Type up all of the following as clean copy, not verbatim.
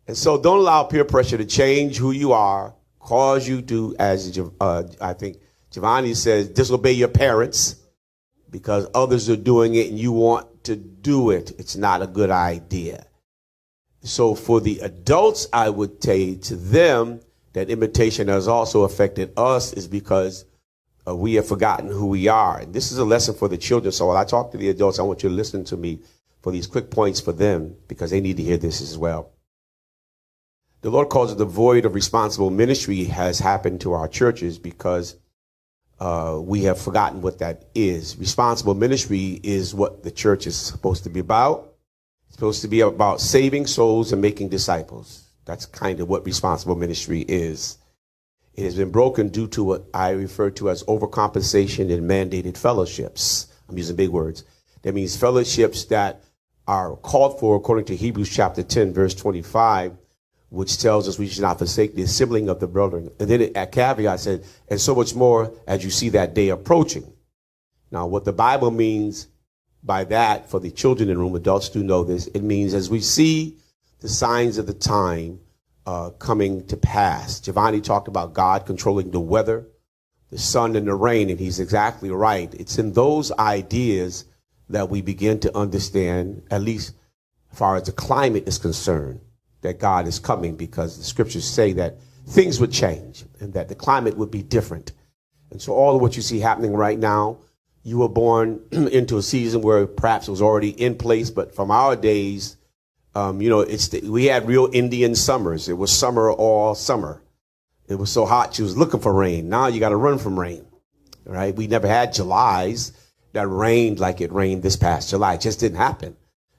And so don't allow peer pressure to change who you are, cause you to, as I think Giovanni says, disobey your parents because others are doing it and you want to do it. It's not a good idea. So for the adults, I would say to them that imitation has also affected us is because we have forgotten who we are. And this is a lesson for the children. So when I talk to the adults, I want you to listen to me for these quick points for them because they need to hear this as well. The Lord calls it the void of responsible ministry has happened to our churches because we have forgotten what that is. Responsible ministry is what the church is supposed to be about. It's supposed to be about saving souls and making disciples. That's kind of what responsible ministry is. It has been broken due to what I refer to as overcompensation and mandated fellowships. I'm using big words. That means fellowships that are called for according to Hebrews chapter 10, verse 25, which tells us we should not forsake the assembling of the brethren. And then at caveat said, and so much more as you see that day approaching. Now, what the Bible means by that, for the children in the room, adults do know this, it means as we see the signs of the time coming to pass. Giovanni talked about God controlling the weather, the sun and the rain, and he's exactly right. It's in those ideas that we begin to understand, at least as far as the climate is concerned, that God is coming, because the scriptures say that things would change and that the climate would be different. And so all of what you see happening right now, you were born into a season where perhaps it was already in place, but from our days, we had real Indian summers. It was summer all summer. It was so hot, you was looking for rain. Now you got to run from rain, right? We never had Julys that rained like it rained this past July. It just didn't happen.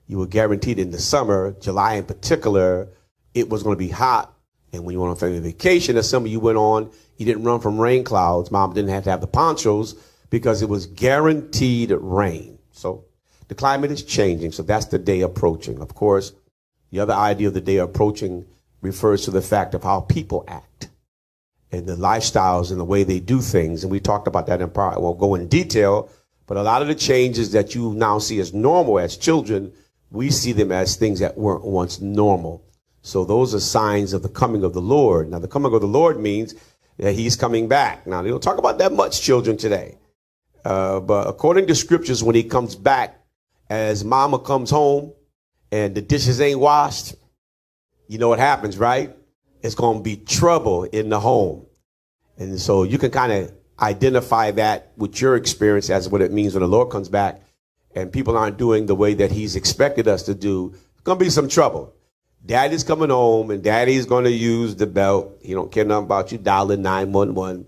You were guaranteed in the summer, July in particular, it was going to be hot. And when you went on family vacation, as some of you went on, you didn't run from rain clouds. Mom didn't have to have the ponchos because it was guaranteed rain. So the climate is changing. So that's the day approaching. Of course, the other idea of the day approaching refers to the fact of how people act and the lifestyles and the way they do things. And we talked about that in part. I won't go in detail, but a lot of the changes that you now see as normal as children, we see them as things that weren't once normal. So those are signs of the coming of the Lord. Now, the coming of the Lord means that he's coming back. Now, they don't talk about that much, children, today. But according to scriptures, when he comes back, as mama comes home and the dishes ain't washed, you know what happens, right? It's going to be trouble in the home. And so you can kind of identify that with your experience as what it means when the Lord comes back and people aren't doing the way that he's expected us to do. It's going to be some trouble. Daddy's coming home and daddy's going to use the belt. He don't care nothing about you dialing 911.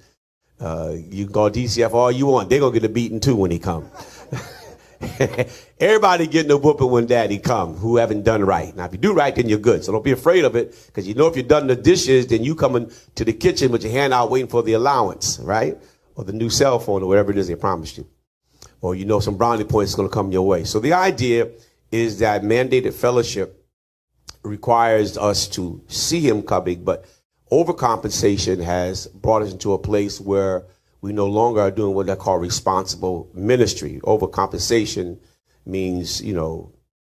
You can call DCF all you want. They're going to get a beating too when he come. Everybody getting a whooping when daddy come who haven't done right. Now, if you do right, then you're good. So don't be afraid of it, because you know if you've done the dishes, then you coming to the kitchen with your hand out waiting for the allowance, right? Or the new cell phone or whatever it is they promised you. Or you know some brownie points is going to come your way. So the idea is that mandated fellowship requires us to see him coming, but overcompensation has brought us into a place where we no longer are doing what they call responsible ministry. Overcompensation means,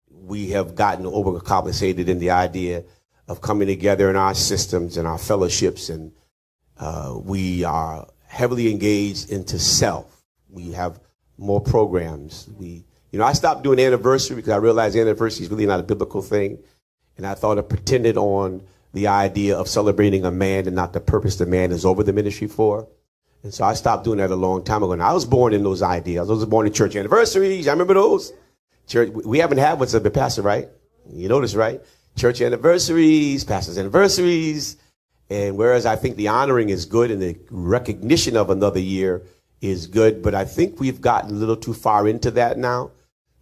we have gotten overcompensated in the idea of coming together in our systems and our fellowships, and we are heavily engaged into self. We have more programs. I stopped doing anniversary because I realized anniversary is really not a biblical thing. And I thought it pretended on the idea of celebrating a man and not the purpose the man is over the ministry for. And so I stopped doing that a long time ago. And I was born in those ideas. I was born in church anniversaries. I remember those. Church, we haven't had what's a pastor, right? You notice, right? Church anniversaries, pastors' anniversaries. And whereas I think the honoring is good and the recognition of another year is good, but I think we've gotten a little too far into that now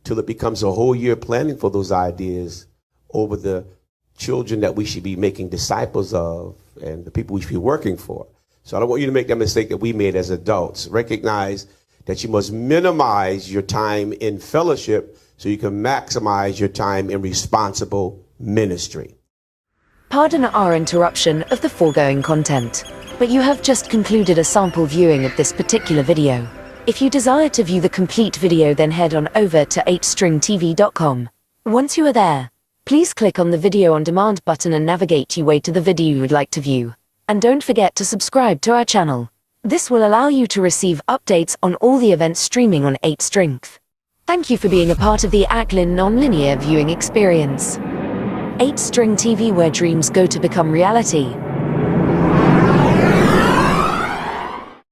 till it becomes a whole year planning for those ideas over the children that we should be making disciples of and the people we should be working for. So I don't want you to make that mistake that we made as adults. Recognize that you must minimize your time in fellowship so you can maximize your time in responsible ministry. Pardon our interruption of the foregoing content, but you have just concluded a sample viewing of this particular video. If you desire to view the complete video, then head on over to 8stringtv.com. Once you are there, Please click on the video on demand button and navigate your way to the video you would like to view. And don't forget to subscribe to our channel. This will allow you to receive updates on all the events streaming on 8 Strength. Thank you for being a part of the Acklin non-linear viewing experience. 8 String TV, where dreams go to become reality.